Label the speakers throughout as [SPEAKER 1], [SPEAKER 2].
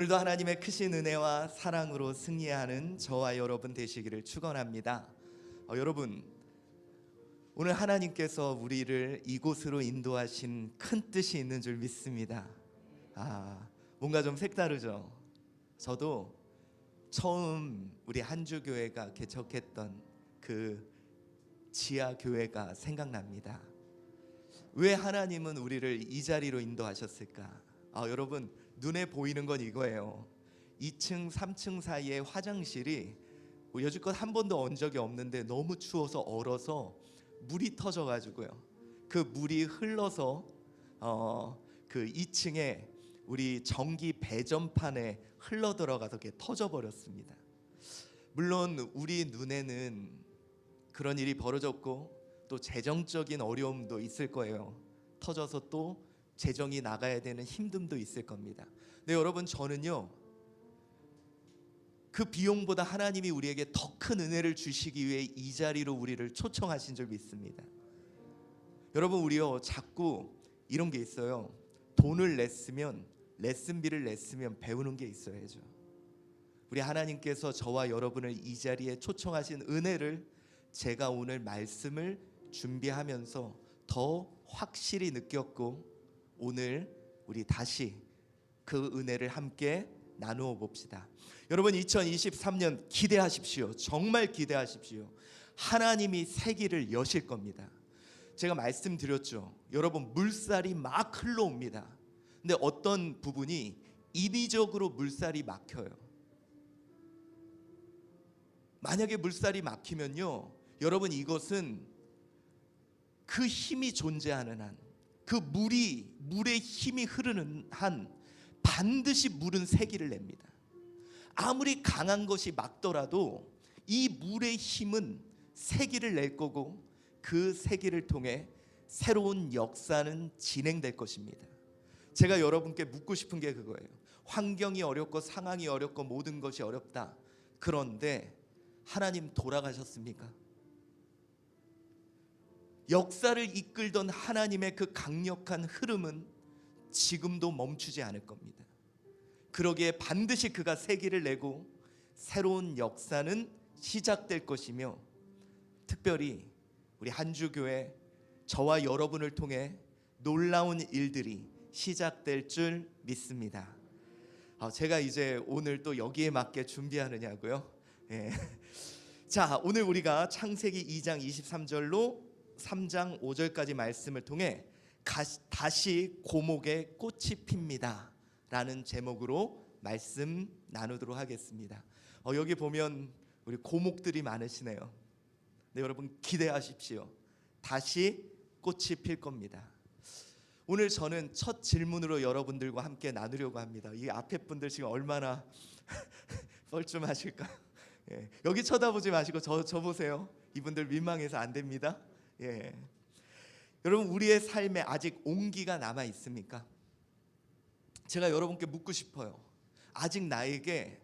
[SPEAKER 1] 오늘도 하나님의 크신 은혜와 사랑으로 승리하는 저와 여러분 되시기를 축원합니다. 여러분, 오늘 하나님께서 우리를 이곳으로 인도하신 큰 뜻이 있는 줄 믿습니다. 뭔가 좀 색다르죠. 저도 처음 우리 한주교회가 개척했던 그 지하 교회가 생각납니다. 왜 하나님은 우리를 이 자리로 인도하셨을까? 여러분, 눈에 보이는 건 이거예요. 2층 3층 사이에 화장실이 여지껏 한 번도 온 적이 없는데 너무 추워서 얼어서 물이 터져가지고요, 그 물이 흘러서 그 2층에 우리 전기 배전판에 흘러 들어가서 이렇게 터져버렸습니다. 물론 우리 눈에는 그런 일이 벌어졌고 또 재정적인 어려움도 있을 거예요. 터져서 또 재정이 나가야 되는 힘듦도 있을 겁니다. 근데 여러분, 저는요, 그 비용보다 하나님이 우리에게 더 큰 은혜를 주시기 위해 이 자리로 우리를 초청하신 줄 믿습니다. 여러분, 우리요 자꾸 이런 게 있어요. 돈을 냈으면, 레슨비를 냈으면 배우는 게 있어야죠. 우리 하나님께서 저와 여러분을 이 자리에 초청하신 은혜를 제가 오늘 말씀을 준비하면서 더 확실히 느꼈고, 오늘 우리 다시 그 은혜를 함께 나누어 봅시다. 여러분, 2023년 기대하십시오. 정말 기대하십시오. 하나님이 세기를 여실 겁니다. 제가 말씀드렸죠. 여러분, 물살이 막 흘러옵니다. 근데 어떤 부분이 인위적으로 물살이 막혀요. 만약에 물살이 막히면요, 여러분, 이것은 그 힘이 존재하는 한, 그 물의 힘이 흐르는 한 반드시 물은 세기를 냅니다. 아무리 강한 것이 막더라도 이 물의 힘은 세기를 낼 거고, 그 세기를 통해 새로운 역사는 진행될 것입니다. 제가 여러분께 묻고 싶은 게 그거예요. 환경이 어렵고 상황이 어렵고 모든 것이 어렵다. 그런데 하나님 돌아가셨습니까? 역사를 이끌던 하나님의 그 강력한 흐름은 지금도 멈추지 않을 겁니다. 그러기에 반드시 그가 세기를 내고 새로운 역사는 시작될 것이며, 특별히 우리 한주교회 저와 여러분을 통해 놀라운 일들이 시작될 줄 믿습니다. 제가 이제 오늘 또 여기에 맞게 준비하느냐고요? 예. 자, 오늘 우리가 창세기 2장 23절로 3장 5절까지 말씀을 통해 다시 고목에 꽃이 핍니다 라는 제목으로 말씀 나누도록 하겠습니다. 여기 보면 우리 고목들이 많으시네요. 네, 여러분 기대하십시오. 다시 꽃이 필 겁니다. 오늘 저는 첫 질문으로 여러분들과 함께 나누려고 합니다. 이 앞에 분들 지금 얼마나 뻘쭘하실까? 예, 여기 쳐다보지 마시고 저 보세요. 이분들 민망해서 안 됩니다. 예. 여러분, 우리의 삶에 아직 온기가 남아 있습니까? 제가 여러분께 묻고 싶어요. 아직 나에게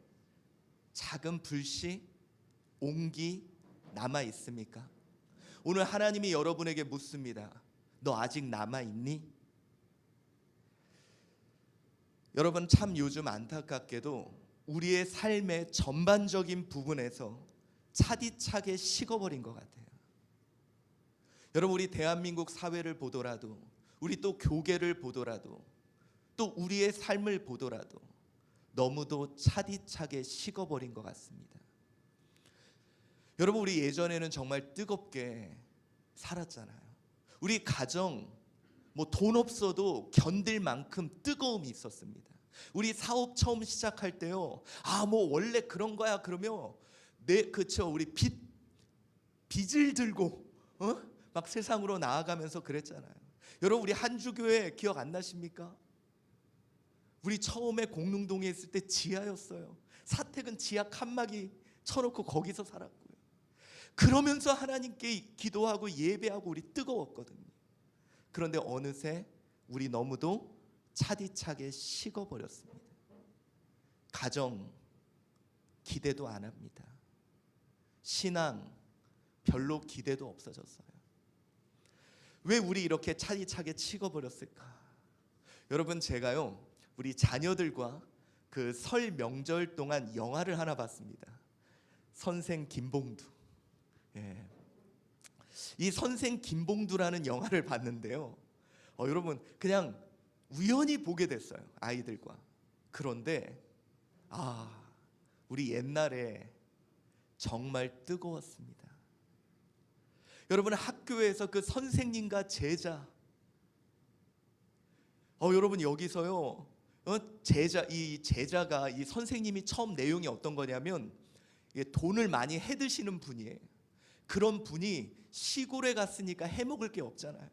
[SPEAKER 1] 작은 불씨, 온기 남아 있습니까? 오늘 하나님이 여러분에게 묻습니다. 너 아직 남아 있니? 여러분, 참 요즘 안타깝게도 우리의 삶의 전반적인 부분에서 차디차게 식어버린 것 같아요. 여러분, 우리 대한민국 사회를 보더라도, 우리 또 교계를 보더라도, 또 우리의 삶을 보더라도 너무도 차디차게 식어버린 것 같습니다. 여러분, 우리 예전에는 정말 뜨겁게 살았잖아요. 우리 가정 돈 없어도 견딜 만큼 뜨거움이 있었습니다. 우리 사업 처음 시작할 때요, 원래 그런 거야 그러면 그쵸, 우리 빚을 들고 막 세상으로 나아가면서 그랬잖아요. 여러분, 우리 한주교회 기억 안 나십니까? 우리 처음에 공릉동에 있을 때 지하였어요. 사택은 지하 칸막이 쳐놓고 거기서 살았고요. 그러면서 하나님께 기도하고 예배하고 우리 뜨거웠거든요. 그런데 어느새 우리 너무도 차디차게 식어버렸습니다. 가정 기대도 안 합니다. 신앙 별로 기대도 없어졌어요. 왜 우리 이렇게 차디차게 식어버렸을까? 여러분, 제가요 우리 자녀들과 그 설 명절 동안 영화를 하나 봤습니다. 선생 김봉두. 예. 이 선생 김봉두라는 영화를 봤는데요. 여러분 그냥 우연히 보게 됐어요. 아이들과. 그런데 우리 옛날에 정말 뜨거웠습니다. 여러분 학교에서 그 선생님과 제자. 여러분 여기서요. 이 제자가 이 선생님이 처음 내용이 어떤 거냐면 돈을 많이 해드시는 분이에요. 그런 분이 시골에 갔으니까 해먹을 게 없잖아요.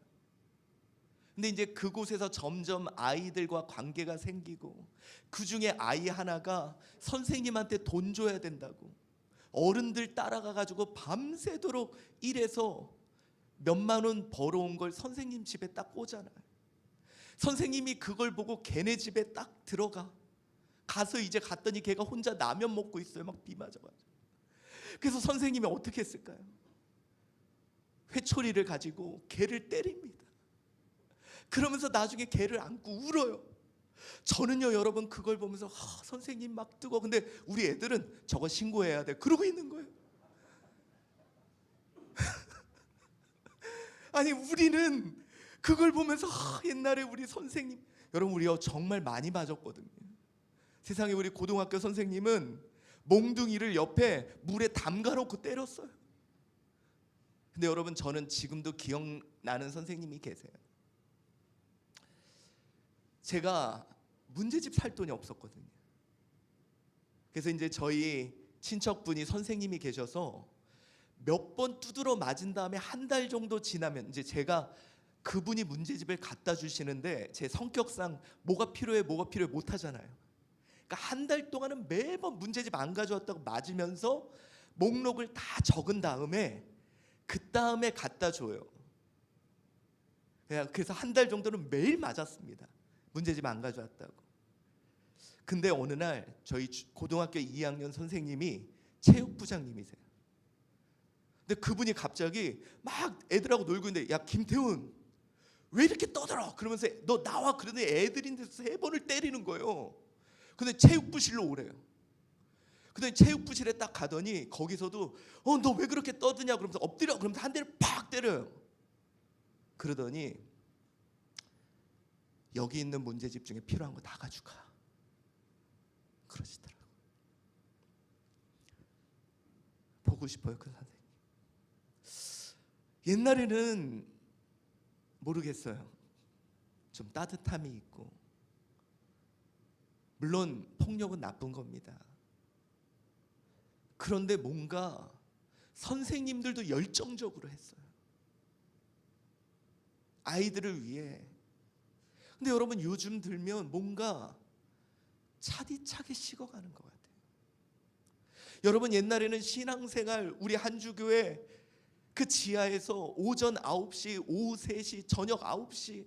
[SPEAKER 1] 근데 이제 그곳에서 점점 아이들과 관계가 생기고 그 중에 아이 하나가 선생님한테 돈 줘야 된다고 어른들 따라가 가지고 밤새도록 일해서 몇만 원 벌어온 걸 선생님 집에 딱 꽂아놔요. 선생님이 그걸 보고 걔네 집에 딱 가서 이제 갔더니 걔가 혼자 라면 먹고 있어요. 막 비 맞아가지고. 그래서 선생님이 어떻게 했을까요? 회초리를 가지고 걔를 때립니다. 그러면서 나중에 걔를 안고 울어요. 저는요 여러분 그걸 보면서 선생님 막 뜨거워. 근데 우리 애들은 저거 신고해야 돼 그러고 있는 거예요. 아니 우리는 그걸 보면서 옛날에 우리 선생님, 여러분 우리요 정말 많이 맞았거든요. 세상에 우리 고등학교 선생님은 몽둥이를 옆에 물에 담가놓고 때렸어요. 근데 여러분 저는 지금도 기억나는 선생님이 계세요. 제가 문제집 살 돈이 없었거든요. 그래서 이제 저희 친척분이 선생님이 계셔서 몇 번 두드러 맞은 다음에 한 달 정도 지나면 이제 제가 그분이 문제집을 갖다 주시는데 제 성격상 뭐가 필요해 못 하잖아요. 그러니까 한 달 동안은 매번 문제집 안 가져왔다고 맞으면서 목록을 다 적은 다음에 그 다음에 갖다 줘요. 그래서 한 달 정도는 매일 맞았습니다. 문제집 안 가져왔다고. 근데 어느 날 저희 고등학교 2학년 선생님이 체육부장님이세요. 근데 그분이 갑자기 막 애들하고 놀고 있는데 야 김태훈 왜 이렇게 떠들어? 그러면서 너 나와. 그러더니 애들인데 3번을 때리는 거예요. 근데 체육부실로 오래요. 근데 체육부실에 딱 가더니 거기서도 너 왜 그렇게 떠드냐 그러면서 엎드려 그러면서 한 대를 팍 때려요. 그러더니 여기 있는 문제집 중에 필요한 거 다 가져가 그러시더라고요. 보고 싶어요 그 선생님. 옛날에는 모르겠어요. 좀 따뜻함이 있고 물론 폭력은 나쁜 겁니다. 그런데 뭔가 선생님들도 열정적으로 했어요. 아이들을 위해. 근데 여러분 요즘 들면 뭔가 차디차게 식어가는 것 같아요. 여러분 옛날에는 신앙생활 우리 한주교회 그 지하에서 오전 9시, 오후 3시, 저녁 9시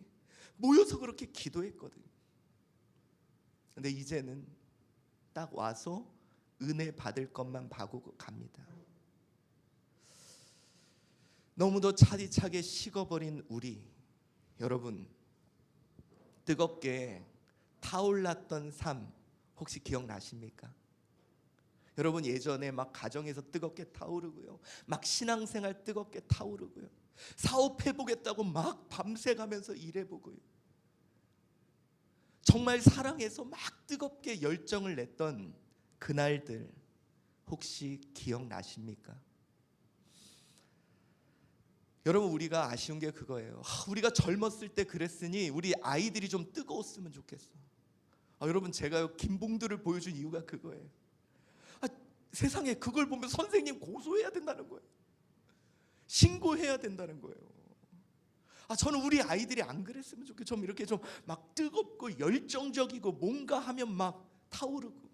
[SPEAKER 1] 모여서 그렇게 기도했거든요. 근데 이제는 딱 와서 은혜 받을 것만 바꾸고 갑니다. 너무도 차디차게 식어버린 우리, 여러분 뜨겁게 타올랐던 삶 혹시 기억나십니까? 여러분 예전에 막 가정에서 뜨겁게 타오르고요, 막 신앙생활 뜨겁게 타오르고요, 사업해보겠다고 막 밤새 가면서 일해보고요, 정말 사랑해서 막 뜨겁게 열정을 냈던 그날들 혹시 기억나십니까? 여러분 우리가 아쉬운 게 그거예요. 우리가 젊었을 때 그랬으니 우리 아이들이 좀 뜨거웠으면 좋겠어. 여러분 제가 김봉두를 보여준 이유가 그거예요. 세상에 그걸 보면 선생님 고소해야 된다는 거예요. 신고해야 된다는 거예요. 저는 우리 아이들이 안 그랬으면 좋겠어요. 좀 이렇게 좀 막 뜨겁고 열정적이고 뭔가 하면 막 타오르고.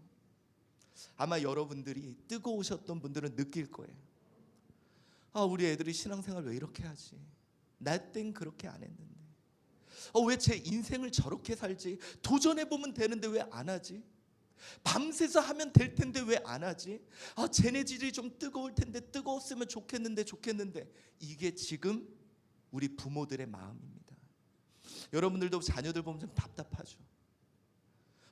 [SPEAKER 1] 아마 여러분들이 뜨거우셨던 분들은 느낄 거예요. 우리 애들이 신앙생활 왜 이렇게 하지? 나 땐 그렇게 안 했는데. 왜 제 인생을 저렇게 살지? 도전해보면 되는데 왜 안 하지? 밤새서 하면 될 텐데 왜 안 하지? 쟤네 질이 좀 뜨거울 텐데 뜨거웠으면 좋겠는데 이게 지금 우리 부모들의 마음입니다. 여러분들도 자녀들 보면 좀 답답하죠.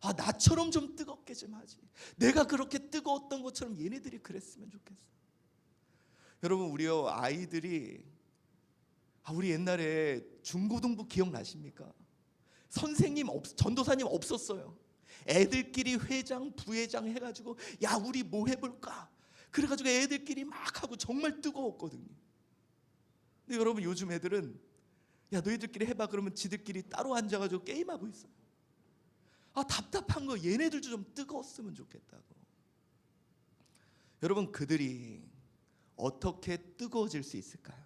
[SPEAKER 1] 아, 나처럼 좀 뜨겁게 좀 하지. 내가 그렇게 뜨거웠던 것처럼 얘네들이 그랬으면 좋겠어. 여러분, 우리 아이들이 우리 옛날에 중고등부 기억나십니까? 선생님 전도사님 없었어요. 애들끼리 회장 부회장 해가지고 야 우리 뭐 해볼까? 그래가지고 애들끼리 막 하고 정말 뜨거웠거든요. 근데 여러분, 요즘 애들은 야 너희들끼리 해봐 그러면 지들끼리 따로 앉아가지고 게임하고 있어요. 아, 답답한 거. 얘네들도 좀 뜨거웠으면 좋겠다고. 여러분, 그들이 어떻게 뜨거워질 수 있을까요?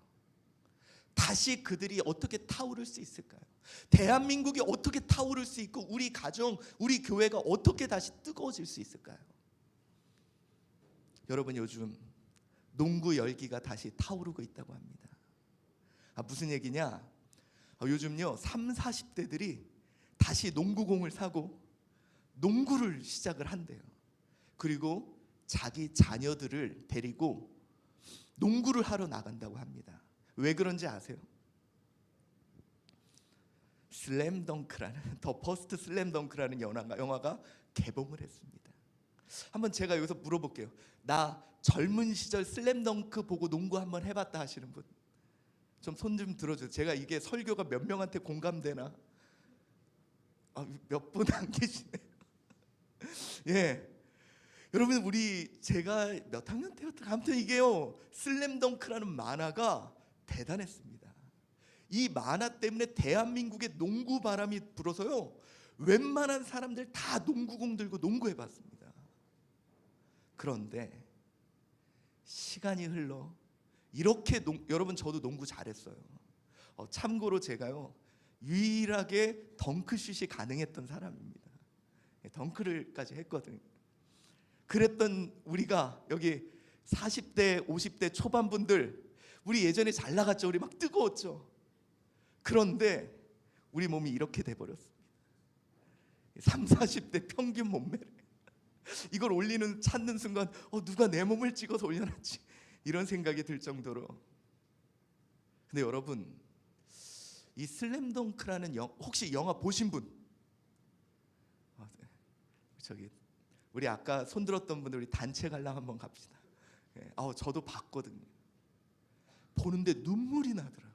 [SPEAKER 1] 다시 그들이 어떻게 타오를 수 있을까요? 대한민국이 어떻게 타오를 수 있고 우리 가정, 우리 교회가 어떻게 다시 뜨거워질 수 있을까요? 여러분, 요즘 농구 열기가 다시 타오르고 있다고 합니다. 무슨 얘기냐? 요즘요 30, 40대들이 다시 농구공을 사고 농구를 시작을 한대요. 그리고 자기 자녀들을 데리고 농구를 하러 나간다고 합니다. 왜 그런지 아세요? 슬램덩크라는 더 퍼스트 슬램덩크라는 영화가 개봉을 했습니다. 한번 제가 여기서 물어볼게요. 나 젊은 시절 슬램덩크 보고 농구 한번 해봤다 하시는 분 좀 손 좀 들어주세요. 제가 이게 설교가 몇 명한테 공감되나? 몇 분 안 계시네요. 예, 여러분, 제가 몇 학년 때였다. 아무튼 이게요 슬램덩크라는 만화가 대단했습니다. 이 만화 때문에 대한민국에 농구 바람이 불어서요 웬만한 사람들 다 농구공 들고 농구해봤습니다. 그런데 시간이 흘러 이렇게 여러분, 저도 농구 잘했어요. 참고로 제가요 유일하게 덩크슛이 가능했던 사람입니다. 덩크를까지 했거든요. 그랬던 우리가 여기 40대 50대 초반분들, 우리 예전에 잘 나갔죠. 우리 막 뜨거웠죠. 그런데 우리 몸이 이렇게 돼버렸습니다. 30, 40대 평균 몸매를 이걸 찾는 순간 누가 내 몸을 찍어서 올려놨지, 이런 생각이 들 정도로. 근데 여러분, 이 슬램덩크라는 혹시 영화 보신 분? 저기 우리 아까 손 들었던 분들, 우리 단체 관람 한번 갑시다. 저도 봤거든요. 보는데 눈물이 나더라고요.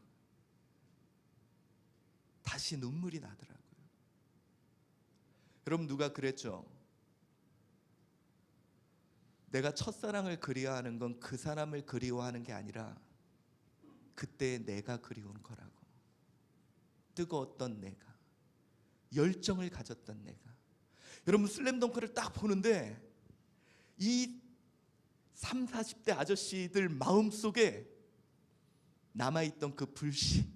[SPEAKER 1] 다시 눈물이 나더라고요. 여러분, 누가 그랬죠? 내가 첫사랑을 그리워하는 건 그 사람을 그리워하는 게 아니라 그때 내가 그리운 거라고. 뜨거웠던 내가, 열정을 가졌던 내가. 여러분, 슬램덩크를 딱 보는데 이 30, 40대 아저씨들 마음속에 남아있던 그 불씨,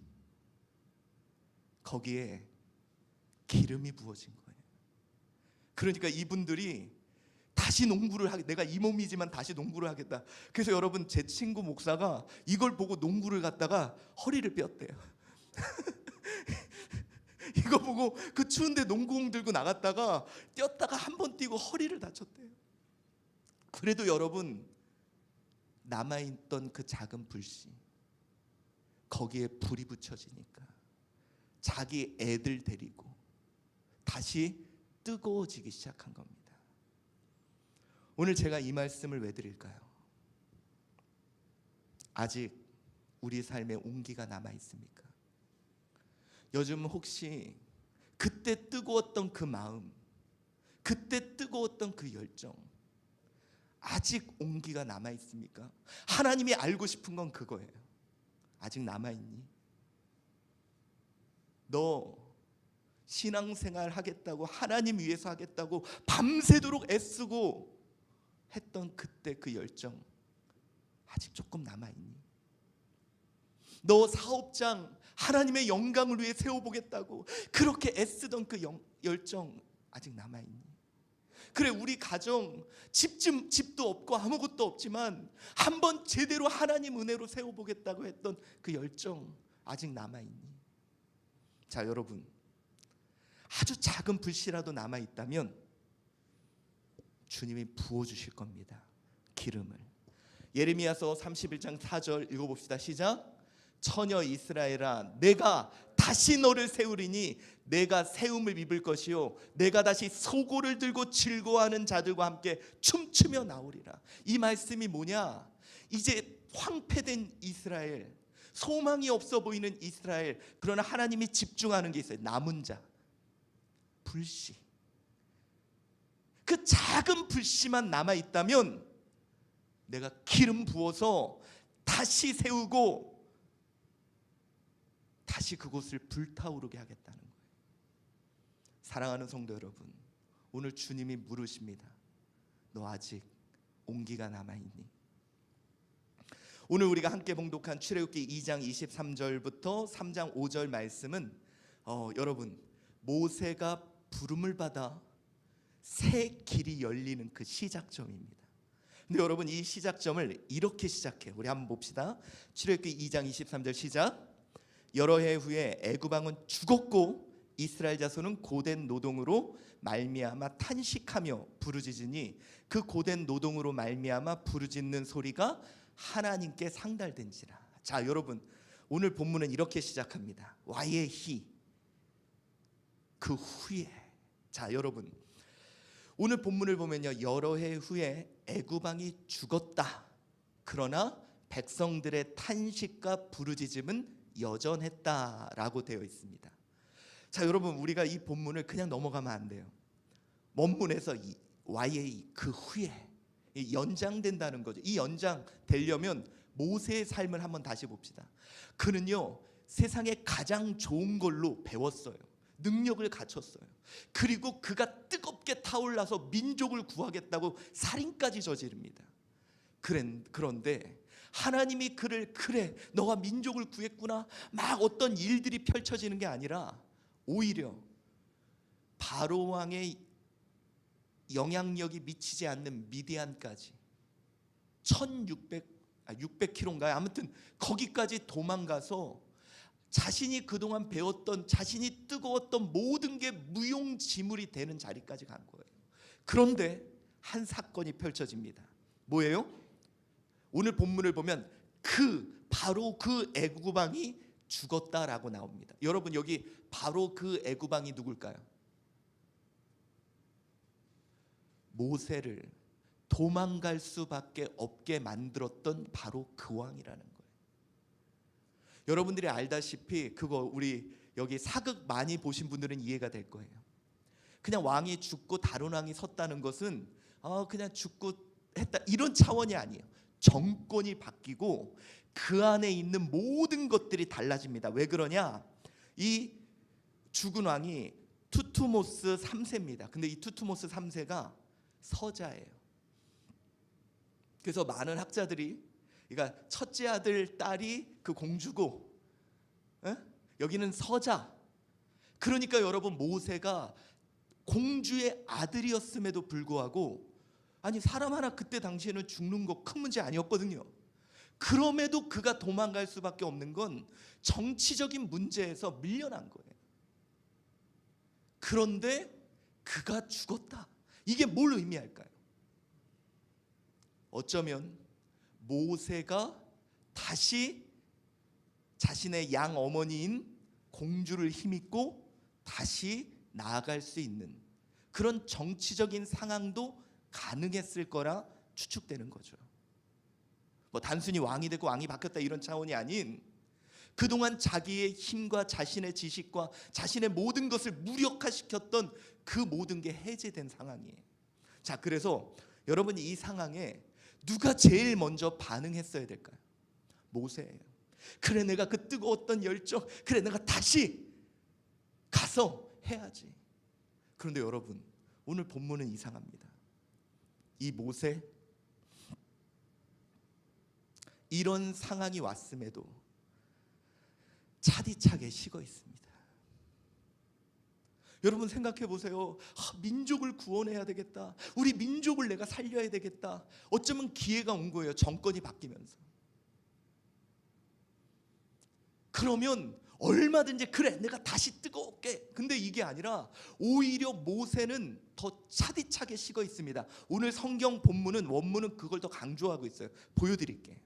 [SPEAKER 1] 거기에 기름이 부어진 거예요. 그러니까 이분들이 다시 농구를 내가 이 몸이지만 다시 농구를 하겠다. 그래서 여러분, 제 친구 목사가 이걸 보고 농구를 갔다가 허리를 뼈었대요. 이거 보고 그 추운데 농구공 들고 나갔다가 뛰었다가 한 번 뛰고 허리를 다쳤대요. 그래도 여러분, 남아있던 그 작은 불씨, 거기에 불이 붙여지니까 자기 애들 데리고 다시 뜨거워지기 시작한 겁니다. 오늘 제가 이 말씀을 왜 드릴까요? 아직 우리 삶에 온기가 남아 있습니까? 요즘 혹시 그때 뜨거웠던 그 마음, 그때 뜨거웠던 그 열정, 아직 온기가 남아 있습니까? 하나님이 알고 싶은 건 그거예요. 아직 남아 있니? 너 신앙생활 하겠다고, 하나님 위해서 하겠다고 밤새도록 애쓰고 했던 그때 그 열정 아직 조금 남아있니? 너 사업장 하나님의 영광을 위해 세워보겠다고 그렇게 애쓰던 그 열정 아직 남아있니? 그래, 우리 가정 집도 없고 아무것도 없지만 한번 제대로 하나님 은혜로 세워보겠다고 했던 그 열정 아직 남아있니? 자, 여러분, 아주 작은 불씨라도 남아있다면 주님이 부어주실 겁니다. 기름을. 예레미야서 31장 4절 읽어봅시다. 시작. 처녀 이스라엘아, 내가 다시 너를 세우리니 내가 세움을 입을 것이요 내가 다시 소고를 들고 즐거워하는 자들과 함께 춤추며 나오리라. 이 말씀이 뭐냐? 이제 황폐된 이스라엘, 소망이 없어 보이는 이스라엘, 그러나 하나님이 집중하는 게 있어요. 남은 자, 불씨. 그 작은 불씨만 남아있다면 내가 기름 부어서 다시 세우고 다시 그곳을 불타오르게 하겠다는 거예요. 사랑하는 성도 여러분, 오늘 주님이 물으십니다. 너 아직 온기가 남아있니? 오늘 우리가 함께 봉독한 출애굽기 2장 23절부터 3장 5절 말씀은 여러분, 모세가 부름을 받아 새 길이 열리는 그 시작점입니다. 근데 여러분, 이 시작점을 이렇게 시작해요. 우리 한번 봅시다. 출애굽기 2장 23절 시작. 여러 해 후에 애굽 왕은 죽었고 이스라엘 자손은 고된 노동으로 말미암아 탄식하며 부르짖으니 그 고된 노동으로 말미암아 부르짖는 소리가 하나님께 상달된지라. 자, 여러분, 오늘 본문은 이렇게 시작합니다. 와예히, 그 후에. 자, 여러분, 오늘 본문을 보면요, 여러 해 후에 애굽 왕이 죽었다. 그러나 백성들의 탄식과 부르짖음은 여전했다라고 되어 있습니다. 자, 여러분, 우리가 이 본문을 그냥 넘어가면 안 돼요. 원문에서 이 와예히, 그 후에, 연장된다는 거죠. 이 연장되려면 모세의 삶을 한번 다시 봅시다. 그는요, 세상에 가장 좋은 걸로 배웠어요. 능력을 갖췄어요. 그리고 그가 뜨겁게 타올라서 민족을 구하겠다고 살인까지 저지릅니다. 그런데 하나님이 그를, 그래 너가 민족을 구했구나, 막 어떤 일들이 펼쳐지는 게 아니라 오히려 바로 왕의 영향력이 미치지 않는 미디안까지 600km인가요? 아무튼 거기까지 도망가서 자신이 그동안 배웠던, 자신이 뜨거웠던 모든 게 무용지물이 되는 자리까지 간 거예요. 그런데 한 사건이 펼쳐집니다. 뭐예요? 오늘 본문을 보면 바로 그 애굽 왕이 죽었다라고 나옵니다. 여러분, 여기 바로 그 애굽 왕이 누굴까요? 모세를 도망갈 수밖에 없게 만들었던 바로 그 왕이라는 거예요. 여러분들이 알다시피 그거 우리 여기 사극 많이 보신 분들은 이해가 될 거예요. 그냥 왕이 죽고 다른 왕이 섰다는 것은 그냥 죽고 했다 이런 차원이 아니에요. 정권이 바뀌고 그 안에 있는 모든 것들이 달라집니다. 왜 그러냐? 이 죽은 왕이 투투모스 3세입니다. 근데 이 투투모스 3세가 서자예요. 그래서 많은 학자들이, 그러니까 첫째 아들 딸이 그 공주고, 여기는 서자. 그러니까 여러분, 모세가 공주의 아들이었음에도 불구하고, 아니 사람 하나 그때 당시에는 죽는 거 큰 문제 아니었거든요. 그럼에도 그가 도망갈 수밖에 없는 건 정치적인 문제에서 밀려난 거예요. 그런데 그가 죽었다. 이게 뭘 의미할까요? 어쩌면 모세가 다시 자신의 양 어머니인 공주를 힘입고 다시 나아갈 수 있는 그런 정치적인 상황도 가능했을 거라 추측되는 거죠. 뭐 단순히 왕이 되고 왕이 바뀌었다 이런 차원이 아닌, 그동안 자기의 힘과 자신의 지식과 자신의 모든 것을 무력화시켰던 그 모든 게 해제된 상황이에요. 자, 그래서 여러분, 이 상황에 누가 제일 먼저 반응했어야 될까요? 모세예요. 그래, 내가 그 뜨거웠던 열정, 그래 내가 다시 가서 해야지. 그런데 여러분, 오늘 본문은 이상합니다. 이 모세, 이런 상황이 왔음에도 차디차게 식어 있습니다. 여러분 생각해 보세요. 민족을 구원해야 되겠다. 우리 민족을 내가 살려야 되겠다. 어쩌면 기회가 온 거예요. 정권이 바뀌면서. 그러면 얼마든지 그래 내가 다시 뜨거울게. 근데 이게 아니라 오히려 모세는 더 차디차게 식어 있습니다. 오늘 성경 본문은, 원문은 그걸 더 강조하고 있어요. 보여드릴게요.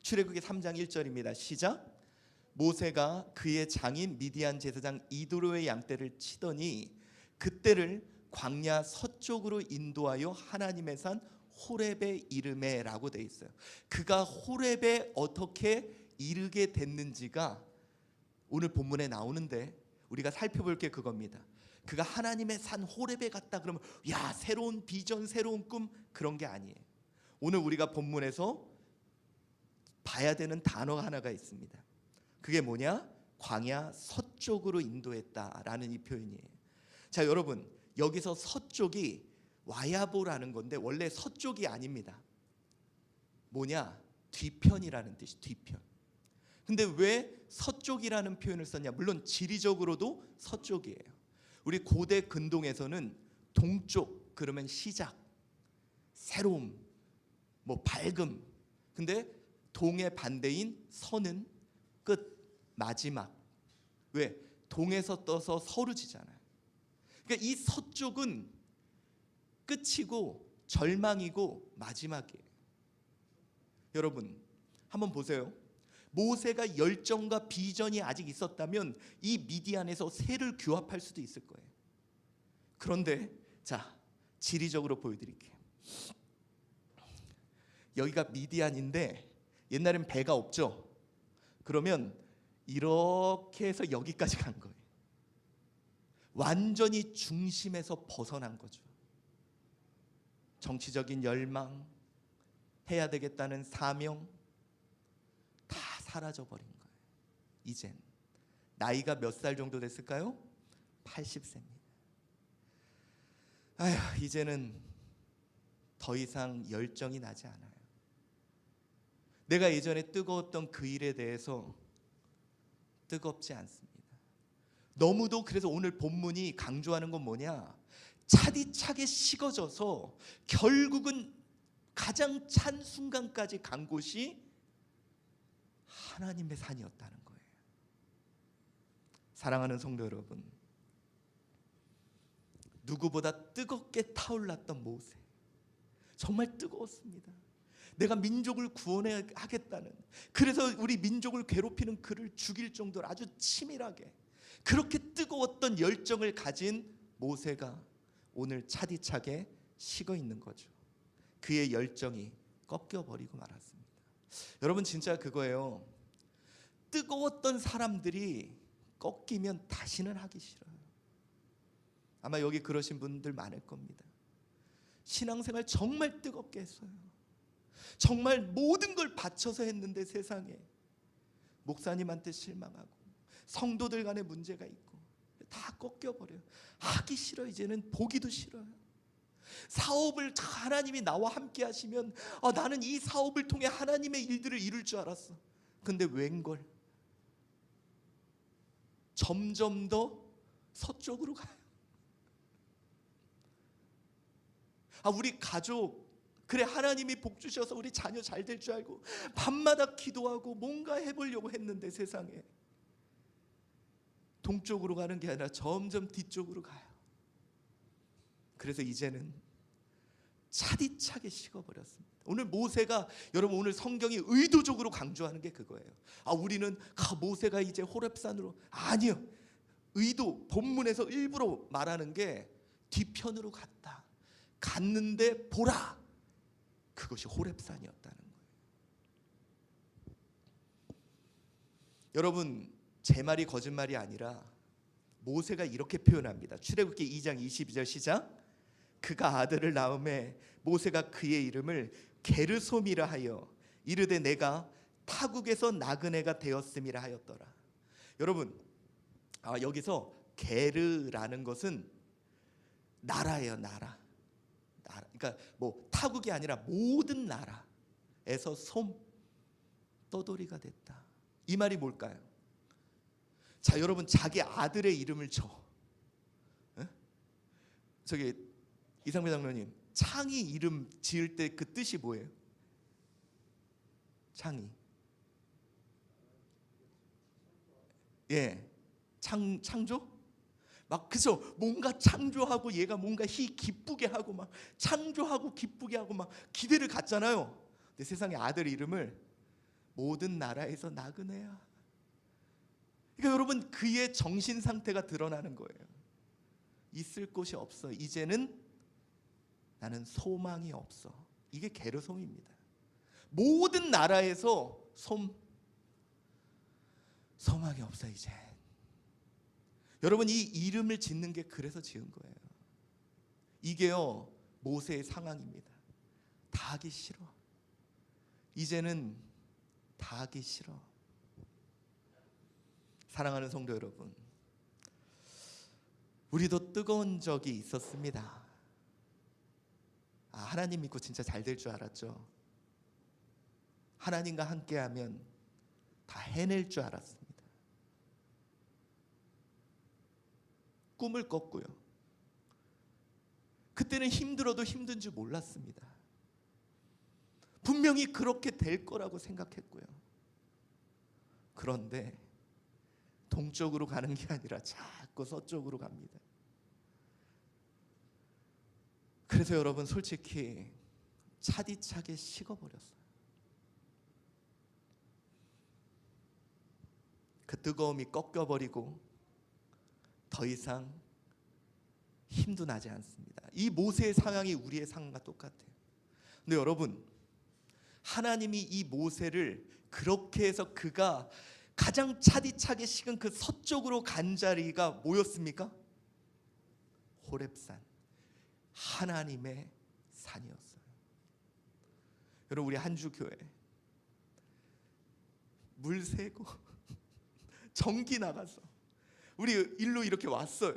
[SPEAKER 1] 출애굽기 3장 1절입니다. 시작. 모세가 그의 장인 미디안 제사장 이도로의 양떼를 치더니 그때를 광야 서쪽으로 인도하여 하나님의 산 호렙에 이르매라고 돼 있어요. 그가 호렙에 어떻게 이르게 됐는지가 오늘 본문에 나오는데 우리가 살펴볼 게 그겁니다. 그가 하나님의 산 호렙에 갔다 그러면 야, 새로운 비전, 새로운 꿈, 그런 게 아니에요. 오늘 우리가 본문에서 봐야 되는 단어가 하나가 있습니다. 그게 뭐냐? 광야 서쪽으로 인도했다라는 이 표현이에요. 자, 여러분, 여기서 서쪽이 와야보라는 건데 원래 서쪽이 아닙니다. 뭐냐? 뒤편이라는 뜻이 뒤편. 근데 왜 서쪽이라는 표현을 썼냐? 물론 지리적으로도 서쪽이에요. 우리 고대 근동에서는 동쪽 그러면 시작, 새로움, 뭐 밝음. 근데 동의 반대인 서는 끝, 마지막. 왜? 동에서 떠서 서루지잖아요. 그러니까 이 서쪽은 끝이고 절망이고 마지막이에요. 여러분 한번 보세요. 모세가 열정과 비전이 아직 있었다면 이 미디안에서 새를 규합할 수도 있을 거예요. 그런데 자, 지리적으로 보여드릴게요. 여기가 미디안인데 옛날엔 배가 없죠. 그러면 이렇게 해서 여기까지 간 거예요. 완전히 중심에서 벗어난 거죠. 정치적인 열망, 해야 되겠다는 사명 다 사라져버린 거예요. 이젠 나이가 몇 살 정도 됐을까요? 80세입니다. 아휴, 이제는 더 이상 열정이 나지 않아요. 내가 예전에 뜨거웠던 그 일에 대해서 뜨겁지 않습니다. 너무도. 그래서 오늘 본문이 강조하는 건 뭐냐? 차디차게 식어져서 결국은 가장 찬 순간까지 간 곳이 하나님의 산이었다는 거예요. 사랑하는 성도 여러분, 누구보다 뜨겁게 타올랐던 모세, 정말 뜨거웠습니다. 내가 민족을 구원하겠다는, 그래서 우리 민족을 괴롭히는 그를 죽일 정도로 아주 치밀하게 그렇게 뜨거웠던 열정을 가진 모세가 오늘 차디차게 식어 있는 거죠. 그의 열정이 꺾여버리고 말았습니다. 여러분 진짜 그거예요. 뜨거웠던 사람들이 꺾이면 다시는 하기 싫어요. 아마 여기 그러신 분들 많을 겁니다. 신앙생활 정말 뜨겁게 했어요. 정말 모든 걸 바쳐서 했는데 세상에 목사님한테 실망하고 성도들 간에 문제가 있고 다 꺾여버려요. 하기 싫어. 이제는 보기도 싫어요. 사업을 하나님이 나와 함께 하시면 나는 이 사업을 통해 하나님의 일들을 이룰 줄 알았어. 근데 웬걸 점점 더 서쪽으로 가요. 우리 가족, 그래 하나님이 복 주셔서 우리 자녀 잘 될 줄 알고 밤마다 기도하고 뭔가 해보려고 했는데 세상에 동쪽으로 가는 게 아니라 점점 뒤쪽으로 가요. 그래서 이제는 차디차게 식어버렸습니다. 오늘 모세가, 여러분 오늘 성경이 의도적으로 강조하는 게 그거예요. 우리는 모세가 이제 호렙산으로, 아니요, 의도 본문에서 일부러 말하는 게 뒤편으로 갔는데 보라, 그것이 호렙산이었다는 거예요. 여러분 제 말이 거짓말이 아니라 모세가 이렇게 표현합니다. 출애굽기 2장 22절 시작. 그가 아들을 낳음에 모세가 그의 이름을 게르솜이라 하여 이르되 내가 타국에서 나그네가 되었음이라 하였더라. 여러분 여기서 게르라는 것은 나라예요. 나라. 그러니까 뭐 타국이 아니라 모든 나라에서 떠돌이가 됐다. 이 말이 뭘까요? 자, 여러분 자기 아들의 이름을 저기 이상배 장로님, 창이 이름 지을 때 그 뜻이 뭐예요? 창이, 창조? 막 그래서 뭔가 창조하고 얘가 뭔가 기쁘게 하고 막 창조하고 기쁘게 하고 막 기대를 갖잖아요. 근데 세상에 아들 이름을 모든 나라에서 나그네야. 그러니까 여러분, 그의 정신 상태가 드러나는 거예요. 있을 곳이 없어. 이제는 나는 소망이 없어. 이게 게르솜입니다. 모든 나라에서 소망이 없어 이제. 여러분, 이 이름을 짓는 게 그래서 지은 거예요. 이게요, 모세의 상황입니다. 다 하기 싫어. 이제는 다 하기 싫어. 사랑하는 성도 여러분, 우리도 뜨거운 적이 있었습니다. 하나님 믿고 진짜 잘 될 줄 알았죠. 하나님과 함께하면 다 해낼 줄 알았습니다. 꿈을 꿨고요. 그때는 힘들어도 힘든 줄 몰랐습니다. 분명히 그렇게 될 거라고 생각했고요. 그런데 동쪽으로 가는 게 아니라 자꾸 서쪽으로 갑니다. 그래서 여러분, 솔직히 차디차게 식어버렸어요. 그 뜨거움이 꺾여버리고 더 이상 힘도 나지 않습니다. 이 모세의 상황이 우리의 상황과 똑같아요. 근데 여러분, 하나님이 이 모세를 그렇게 해서 그가 가장 차디차게 식은 그 서쪽으로 간 자리가 뭐였습니까? 호렙산, 하나님의 산이었어요. 여러분, 우리 한주교회 물 새고 전기 나가서 우리 일로 이렇게 왔어요.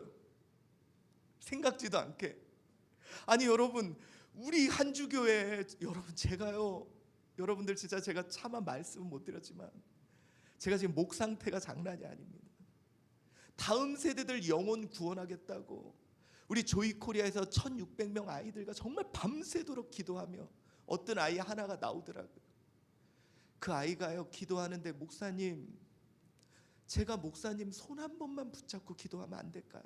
[SPEAKER 1] 생각지도 않게. 아니 여러분, 우리 한주교회, 여러분 제가요, 여러분들 진짜 제가 차마 말씀은 못 드렸지만 제가 지금 목 상태가 장난이 아닙니다. 다음 세대들 영혼 구원하겠다고 우리 조이코리아에서 1600명 아이들과 정말 밤새도록 기도하며 어떤 아이 하나가 나오더라고요. 그 아이가요, 기도하는데 목사님, 제가 목사님 손 한 번만 붙잡고 기도하면 안 될까요?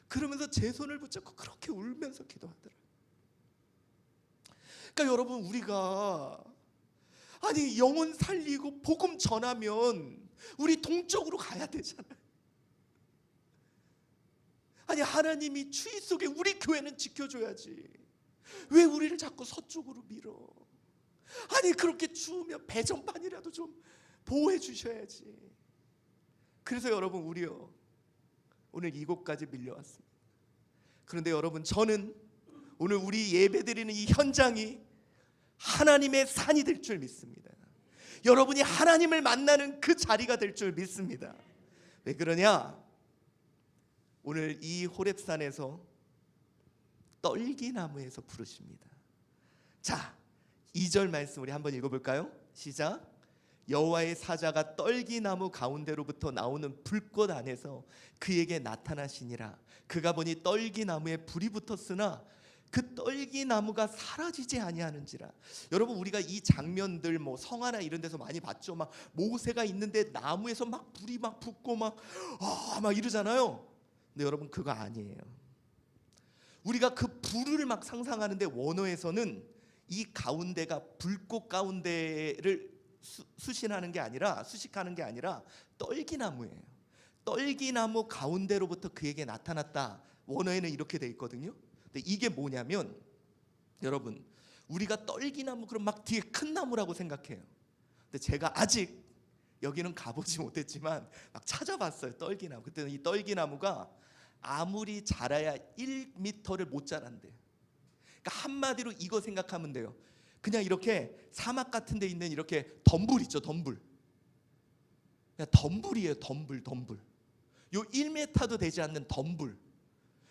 [SPEAKER 1] 그러면서 제 손을 붙잡고 그렇게 울면서 기도하더라고요. 그러니까 여러분, 우리가 아니 영혼 살리고 복음 전하면 우리 동쪽으로 가야 되잖아요. 아니 하나님이 추위 속에 우리 교회는 지켜줘야지. 왜 우리를 자꾸 서쪽으로 밀어? 아니 그렇게 추우면 배전반이라도 좀 보호해 주셔야지. 그래서 여러분, 우리요 오늘 이곳까지 밀려왔습니다. 그런데 여러분, 저는 오늘 우리 예배드리는 이 현장이 하나님의 산이 될 줄 믿습니다. 여러분이 하나님을 만나는 그 자리가 될 줄 믿습니다. 왜 그러냐? 오늘 이 호렙산에서 떨기나무에서 부르십니다. 자, 2절 말씀 우리 한번 읽어볼까요? 시작. 여호와의 사자가 떨기나무 가운데로부터 나오는 불꽃 안에서 그에게 나타나시니라. 그가 보니 떨기나무에 불이 붙었으나 그 떨기나무가 사라지지 아니하는지라. 여러분, 우리가 이 장면들 뭐 성화나 이런 데서 많이 봤죠. 막 모세가 있는데 나무에서 막 불이 막 붙고 막 이러잖아요. 근데 여러분, 그거 아니에요. 우리가 그 불을 막 상상하는데 원어에서는 이 가운데가 불꽃 가운데를 수식하는 게 아니라 떨기나무예요. 떨기나무 가운데로부터 그에게 나타났다. 원어에는 이렇게 돼 있거든요. 근데 이게 뭐냐면, 여러분, 우리가 떨기나무 그럼 막 뒤에 큰 나무라고 생각해요. 근데 제가 아직 여기는 가보지 못했지만 막 찾아봤어요. 떨기나무. 그때는 이 떨기나무가 아무리 자라야 1m를 못 자란대요. 그러니까 한마디로 이거 생각하면 돼요. 그냥 이렇게 사막 같은 데 있는 이렇게 덤불 있죠, 덤불. 그냥 덤불이에요, 덤불. 요 1m도 되지 않는 덤불.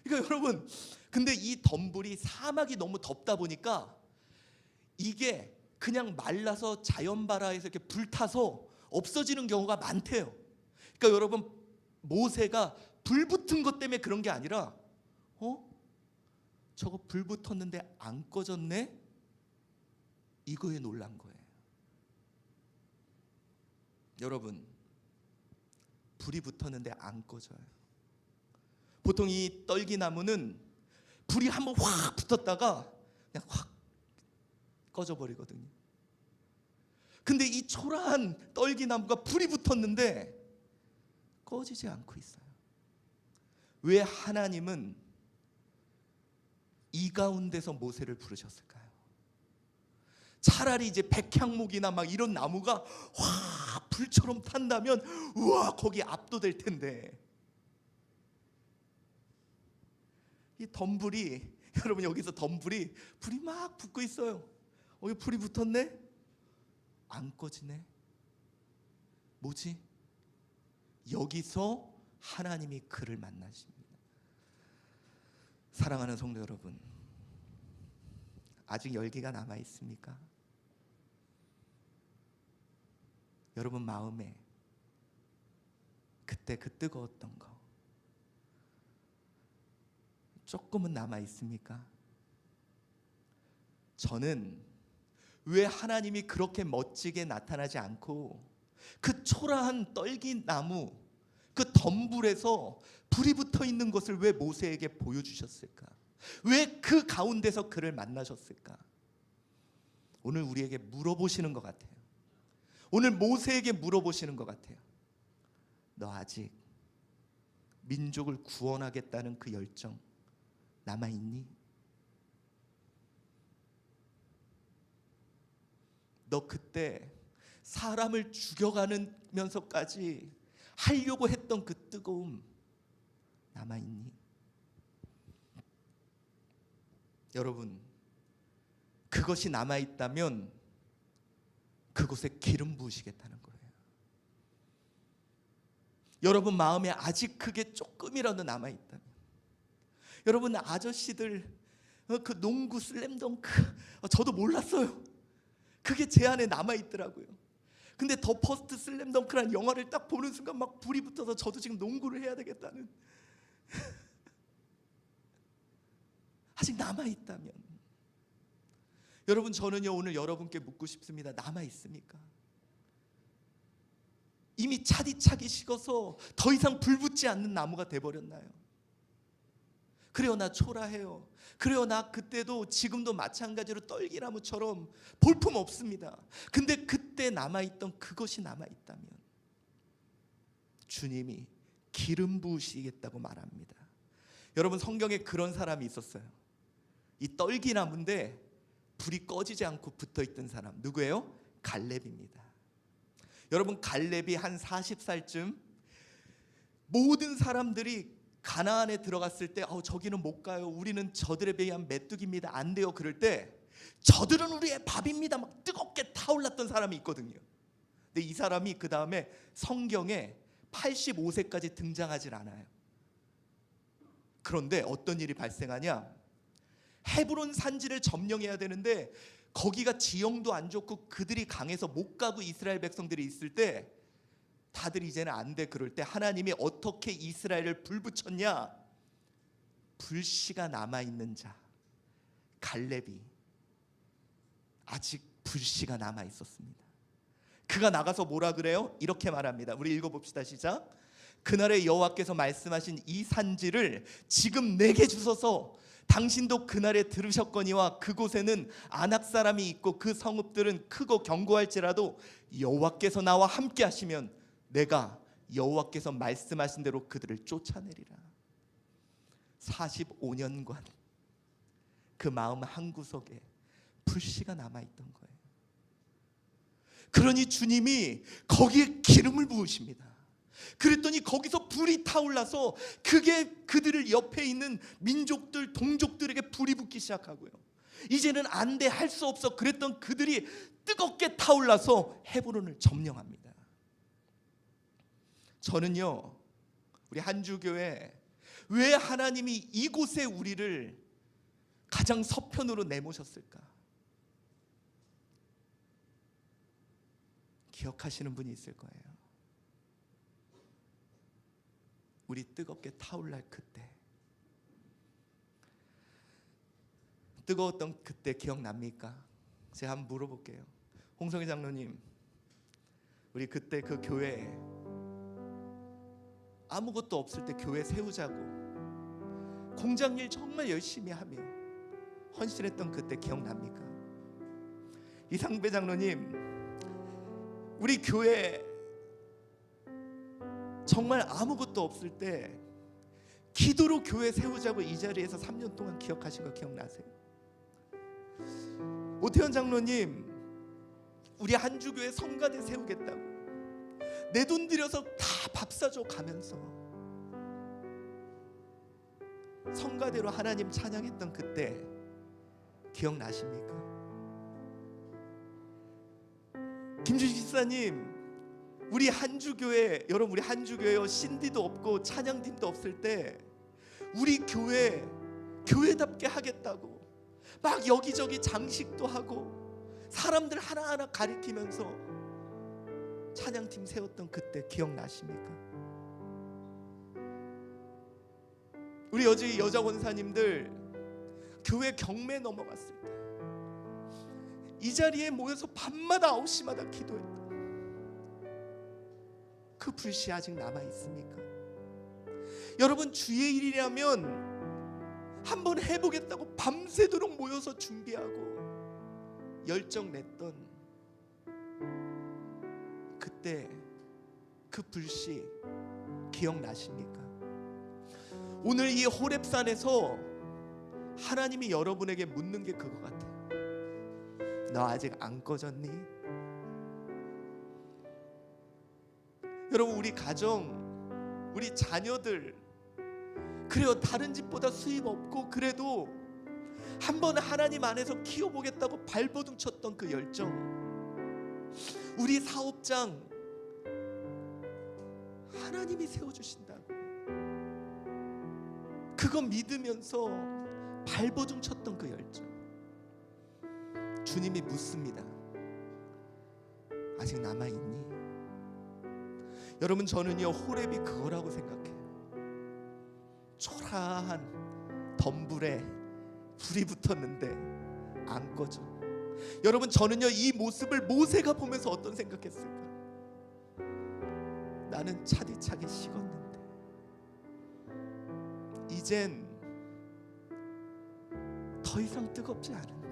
[SPEAKER 1] 그러니까 여러분, 근데 이 덤불이 사막이 너무 덥다 보니까 이게 그냥 말라서 자연발화에서 이렇게 불타서 없어지는 경우가 많대요. 그러니까 여러분, 모세가 불 붙은 것 때문에 그런 게 아니라 저거 불 붙었는데 안 꺼졌네? 이거에 놀란 거예요. 여러분, 불이 붙었는데 안 꺼져요. 보통 이 떨기나무는 불이 한번 확 붙었다가 그냥 확 꺼져버리거든요. 근데 이 초라한 떨기나무가 불이 붙었는데 꺼지지 않고 있어요. 왜 하나님은 이 가운데서 모세를 부르셨을까요? 차라리 이제 백향목이나 막 이런 나무가 확 불처럼 탄다면 우와 거기 압도될 텐데, 이 덤불이, 여러분 여기서 덤불이 불이 막 붙고 있어요. 여기 불이 붙었네? 안 꺼지네? 뭐지? 여기서 하나님이 그를 만나십니다. 사랑하는 성도 여러분, 아직 열기가 남아 있습니까? 여러분 마음에 그때 그 뜨거웠던 거 조금은 남아 있습니까? 저는 왜 하나님이 그렇게 멋지게 나타나지 않고 그 초라한 떨기나무, 그 덤불에서 불이 붙어 있는 것을 왜 모세에게 보여주셨을까? 왜 그 가운데서 그를 만나셨을까? 오늘 우리에게 물어보시는 것 같아요. 오늘 모세에게 물어보시는 것 같아요. 너 아직 민족을 구원하겠다는 그 열정 남아있니? 너 그때 사람을 죽여가면서까지 하려고 했던 그 뜨거움 남아있니? 여러분, 그것이 남아있다면 그곳에 기름 부으시겠다는 거예요. 여러분 마음에 아직 그게 조금이라도 남아있다면, 여러분 아저씨들 그 농구 슬램덩크 저도 몰랐어요. 그게 제 안에 남아있더라고요. 근데 더 퍼스트 슬램덩크라는 영화를 딱 보는 순간 막 불이 붙어서 저도 지금 농구를 해야 되겠다는 아직 남아있다면, 여러분 저는요 오늘 여러분께 묻고 싶습니다. 남아있습니까? 이미 차디차기 식어서 더 이상 불붙지 않는 나무가 돼버렸나요? 그래요, 나 초라해요. 그래요, 나 그때도 지금도 마찬가지로 떨기나무처럼 볼품 없습니다. 근데 그때 남아있던 그것이 남아있다면 주님이 기름 부으시겠다고 말합니다. 여러분 성경에 그런 사람이 있었어요. 이 떨기나무인데 불이 꺼지지 않고 붙어있던 사람 누구예요? 갈렙입니다. 여러분 갈렙이 한 40살쯤 모든 사람들이 가나안에 들어갔을 때 저기는 못 가요, 우리는 저들에 비하면 메뚜기입니다, 안 돼요, 그럴 때 저들은 우리의 밥입니다 막 뜨겁게 타올랐던 사람이 있거든요. 근데 이 사람이 그 다음에 성경에 85세까지 등장하질 않아요. 그런데 어떤 일이 발생하냐, 헤브론 산지를 점령해야 되는데 거기가 지형도 안 좋고 그들이 강해서 못 가고 이스라엘 백성들이 있을 때 다들 이제는 안 돼, 그럴 때 하나님이 어떻게 이스라엘을 불붙였냐, 불씨가 남아있는 자 갈렙이 아직 불씨가 남아있었습니다. 그가 나가서 뭐라 그래요? 이렇게 말합니다. 우리 읽어봅시다. 시작. 그날에 여호와께서 말씀하신 이 산지를 지금 내게 주소서. 당신도 그날에 들으셨거니와 그곳에는 아낙 사람이 있고 그 성읍들은 크고 견고할지라도 여호와께서 나와 함께 하시면 내가 여호와께서 말씀하신 대로 그들을 쫓아내리라. 45년간 그 마음 한구석에 불씨가 남아있던 거예요. 그러니 주님이 거기에 기름을 부으십니다. 그랬더니 거기서 불이 타올라서 그게 그들을 옆에 있는 민족들, 동족들에게 불이 붙기 시작하고요. 이제는 안 돼, 할 수 없어 그랬던 그들이 뜨겁게 타올라서 헤브론을 점령합니다. 저는요, 우리 한주교회 왜 하나님이 이곳에 우리를 가장 서편으로 내모셨을까? 기억하시는 분이 있을 거예요. 우리 뜨겁게 타올랄 그때, 뜨거웠던 그때 기억납니까? 제가 한번 물어볼게요. 홍성희 장로님, 우리 그때 그 교회에 아무것도 없을 때 교회 세우자고 공장일 정말 열심히 하며 헌신했던 그때 기억납니까? 이상배 장로님, 우리 교회 정말 아무것도 없을 때 기도로 교회 세우자고 이 자리에서 3년 동안 기억하신 거 기억나세요? 오태현 장로님, 우리 한주교회 성가대 세우겠다고 내 돈 들여서 다 밥 사줘 가면서 성가대로 하나님 찬양했던 그때 기억나십니까? 김주식 집사님, 우리 한주교회, 여러분 우리 한주교회요, 신디도 없고 찬양팀도 없을 때 우리 교회답게 하겠다고 막 여기저기 장식도 하고 사람들 하나하나 가리키면서 찬양팀 세웠던 그때 기억나십니까? 우리 여자 권사님들 교회 경매 넘어갔을 때 이 자리에 모여서 밤마다 9시마다 기도했다. 그 불씨 아직 남아있습니까? 여러분, 주의 일이라면 한번 해보겠다고 밤새도록 모여서 준비하고 열정 냈던 그때 그 불씨 기억나십니까? 오늘 이 호렙산에서 하나님이 여러분에게 묻는 게 그거 같아요. 너 아직 안 꺼졌니? 여러분, 우리 가정, 우리 자녀들, 그래요, 다른 집보다 수입 없고 그래도 한번 하나님 안에서 키워보겠다고 발버둥 쳤던 그 열정, 우리 사업장 하나님이 세워주신다고 그거 믿으면서 발버둥 쳤던 그 열정, 주님이 묻습니다. 아직 남아있니? 여러분, 저는요 호렙이 그거라고 생각해요. 초라한 덤불에 불이 붙었는데 안 꺼져. 여러분, 저는요 이 모습을 모세가 보면서 어떤 생각했을까? 나는 차디차게 식었는데 이젠 더 이상 뜨겁지 않은데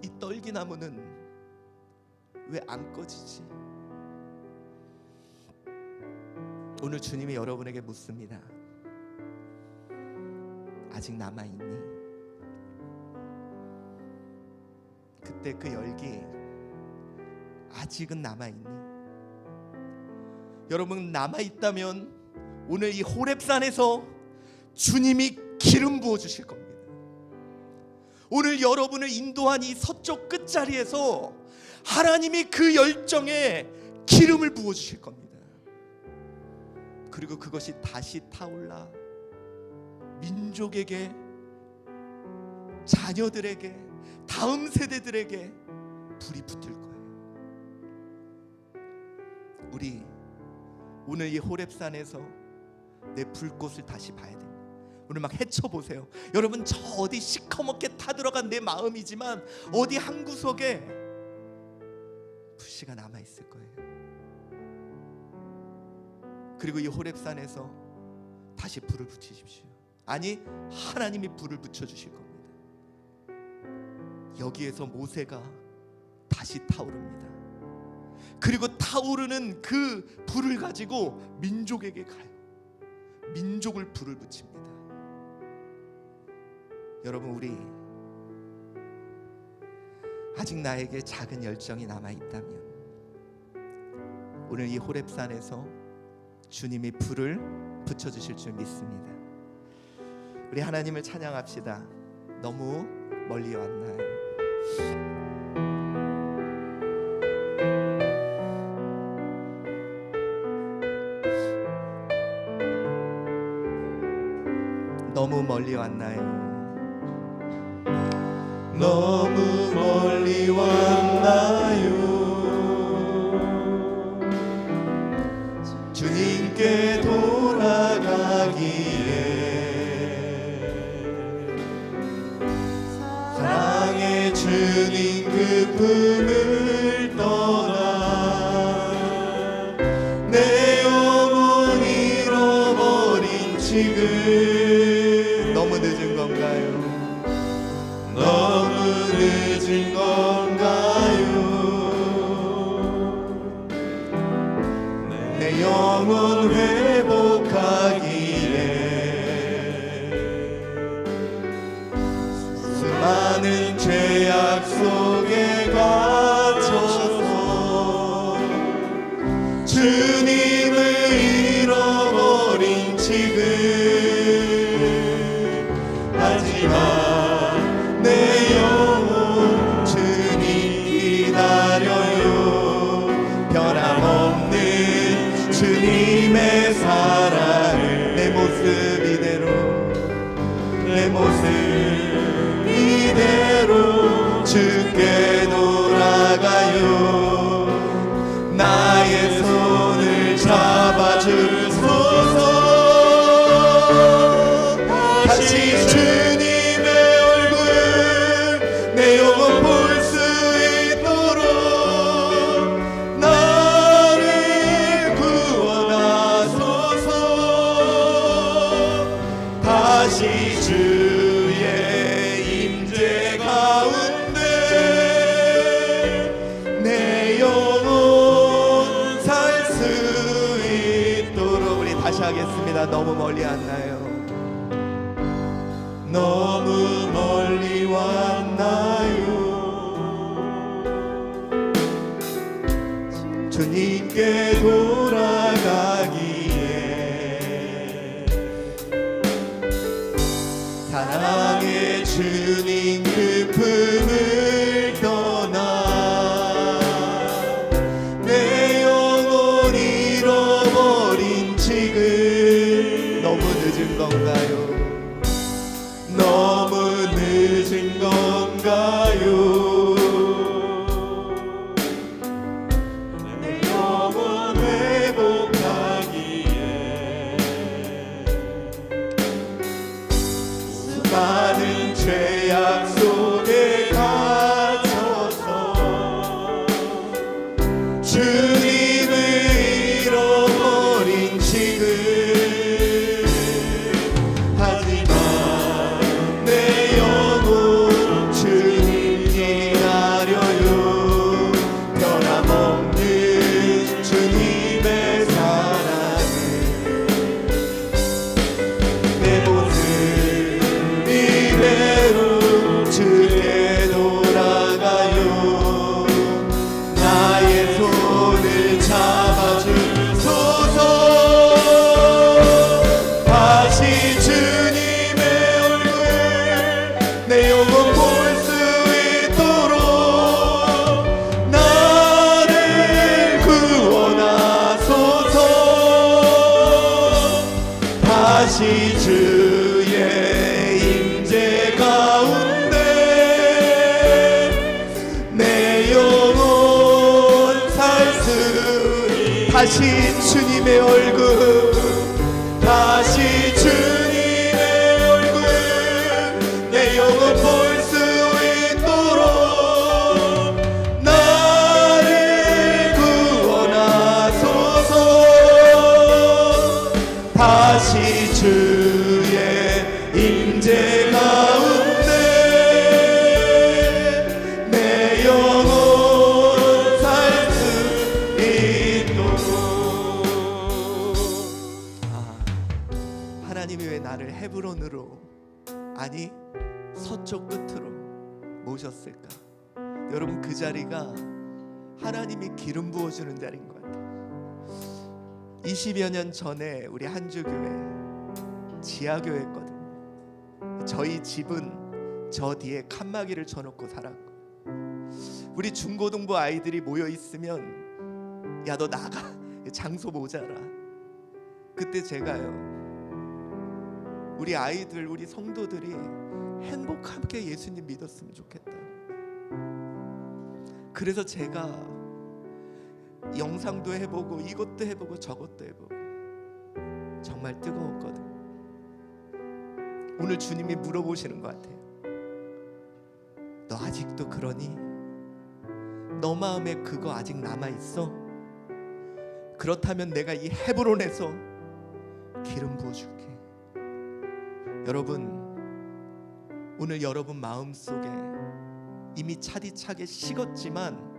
[SPEAKER 1] 이 떨기나무는 왜 안 꺼지지? 오늘 주님이 여러분에게 묻습니다. 아직 남아있니? 그때 그 열기 아직은 남아있니? 여러분, 남아있다면 오늘 이 호렙산에서 주님이 기름 부어주실 겁니다. 오늘 여러분을 인도한 이 서쪽 끝자리에서 하나님이 그 열정에 기름을 부어주실 겁니다. 그리고 그것이 다시 타올라 민족에게, 자녀들에게, 다음 세대들에게 불이 붙을 거예요. 우리 오늘 이 호렙산에서 내 불꽃을 다시 봐야 됩니다. 오늘 막 헤쳐보세요. 여러분, 저 어디 시커멓게 타들어간 내 마음이지만 어디 한 구석에 불씨가 남아있을 거예요. 그리고 이 호렙산에서 다시 불을 붙이십시오. 아니, 하나님이 불을 붙여주실 겁니다. 여기에서 모세가 다시 타오릅니다. 그리고 타오르는 그 불을 가지고 민족에게 가요. 민족을 불을 붙입니다. 여러분, 우리 아직 나에게 작은 열정이 남아있다면 오늘 이 호렙산에서 주님이 불을 붙여주실 줄 믿습니다. 우리 하나님을 찬양합시다. 너무 멀리 왔나요? 너무 멀리 왔나요?
[SPEAKER 2] 너무 멀리 왔나요? 주님께 돌아가기에 사랑의 주님 그 품을 떠나 내 영혼 잃어버린 지금
[SPEAKER 1] 너무 늦은 건가요?
[SPEAKER 2] 너무 늦은 건가요? 내 수많은 죄악 속에 갇혀서 주님을 잃어버린 지금, 하지만 내 영혼 주님 기다려요. 변함없는 주님의 사랑을 내 모습 이대로, 내 모습 이대로 주께 돌아가요. 나의 손을 잡아주소서. 다시 주님의 얼굴 내 영혼 볼 수 있도록 나를 구원하소서. 다시 주의 임재 가운데 내 영혼 살 수 있도록. 우리 다시 하겠습니다. 너무 멀리 왔나요? 너무 멀리 왔나요? 주님께 돌아가기에 사랑의 주님 그 품을 떠나 내 영혼 잃어버린 지금 너무 늦은 건가요? 너무 늦은 건가요? 내 영혼 회복하기에 수많은 죄악 속에 갇혀서 주님을 잃어버린 지금, 하지만 내 영혼 주님 기다려요. 변함없는 주님의 사랑을 내 모습 이대로 주께 돌아가요. 나의 손을 잡아주소서. 다시 주님의 얼굴 내 영혼 볼 수 있도록 나를 구원하소서. 다시 주의 임재 가운데 내 영혼 살 수 다시 주님의 얼굴, 다시 주님의 얼굴 내 영혼 볼 수 있도록 나를 구원하소서. 다시 주의 임재 가운데 내 영혼 살 수 있도록. 하나님이 왜 나를 헤브론으로, 아니 서쪽 끝으로 모셨을까? 여러분, 그 자리가 하나님이 기름 부어주는 자리인 것 같아요. 20여 년 전에 우리 한주교회 지하교회였거든요. 저희 집은 저 뒤에 칸막이를 쳐놓고 살았고, 우리 중고등부 아이들이 모여 있으면 야 너 나가, 장소 모자라. 그때 제가요, 우리 아이들, 우리 성도들이 행복하게 예수님 믿었으면 좋겠다. 그래서 제가 영상도 해보고 이것도 해보고 저것도 해보고 정말 뜨거웠거든. 오늘 주님이 물어보시는 것 같아요. 너 아직도 그러니? 너 마음에 그거 아직 남아있어? 그렇다면 내가 이 헤브론에서 기름 부어줄게. 여러분, 오늘 여러분 마음속에 이미 차디차게 식었지만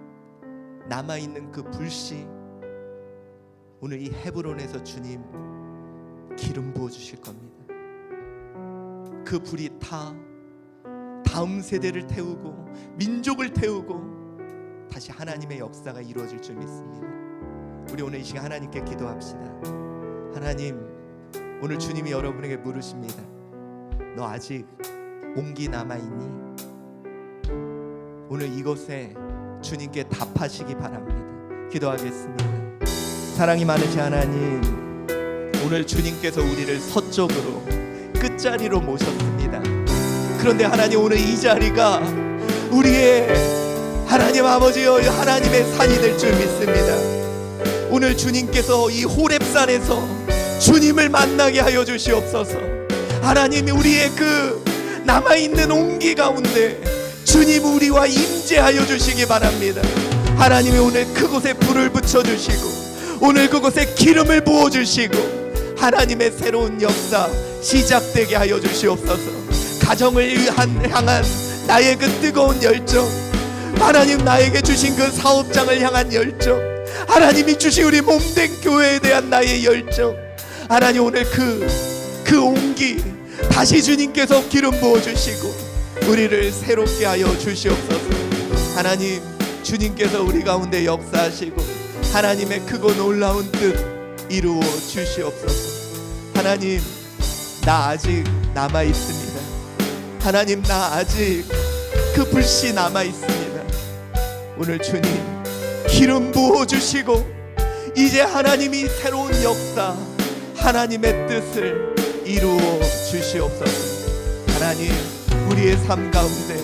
[SPEAKER 2] 남아있는 그 불씨, 오늘 이 헤브론에서 주님 기름 부어주실 겁니다. 그 불이 다
[SPEAKER 1] 다음 세대를 태우고 민족을 태우고 다시 하나님의 역사가 이루어질 줄 믿습니다. 우리 오늘 이 시간 하나님께 기도합시다. 하나님, 오늘 주님이 여러분에게 물으십니다. 너 아직 온기 남아있니? 오늘 이곳에 주님께 답하시기 바랍니다. 기도하겠습니다. 사랑이 많으신 하나님, 오늘 주님께서 우리를 서쪽으로 끝자리로 모셨습니다. 그런데 하나님, 오늘 이 자리가 우리의 하나님 아버지여 하나님의 산이 될 줄 믿습니다. 오늘 주님께서 이 호렙산에서 주님을 만나게 하여 주시옵소서. 하나님이 우리의 그 남아있는 온기 가운데 주님 우리와 임재하여 주시기 바랍니다. 하나님이 오늘 그곳에 불을 붙여주시고 오늘 그곳에 기름을 부어주시고 하나님의 새로운 역사 시작되게 하여 주시옵소서. 가정을 향한 나의 그 뜨거운 열정, 하나님 나에게 주신 그 사업장을 향한 열정, 하나님이 주신 우리 몸된 교회에 대한 나의 열정, 하나님 오늘 그 온기 다시 주님께서 기름 부어주시고 우리를 새롭게 하여 주시옵소서. 하나님, 주님께서 우리 가운데 역사하시고 하나님의 크고 놀라운 뜻 이루어 주시옵소서. 하나님, 나 아직 남아있습니다. 하나님, 나 아직 그 불씨 남아있습니다. 오늘 주님 기름 부어주시고 이제 하나님이 새로운 역사, 하나님의 뜻을 이루어 주시옵소서. 하나님, 우리의 삶 가운데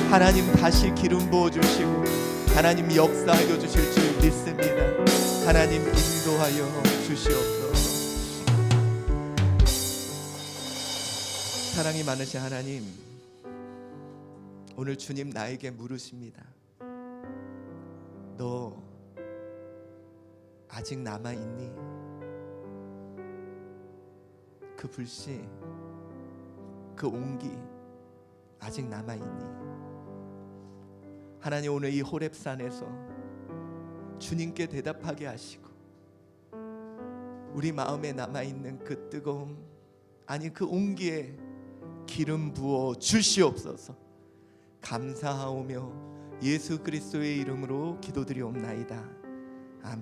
[SPEAKER 1] 하나님 다시 기름 부어주시고 하나님 역사하여 주실 줄 믿습니다. 하나님 인도하여 주시옵소서. 사랑이 많으신 하나님, 오늘 주님 나에게 물으십니다. 너 아직 남아있니? 그 불씨, 그 온기 아직 남아있니? 하나님, 오늘 이 호렙산에서 주님께 대답하게 하시고 우리 마음에 남아있는 그 뜨거움, 아니 그 온기에 기름 부어 주시옵소서. 감사하오며 예수 그리스도의 이름으로 기도드리옵나이다.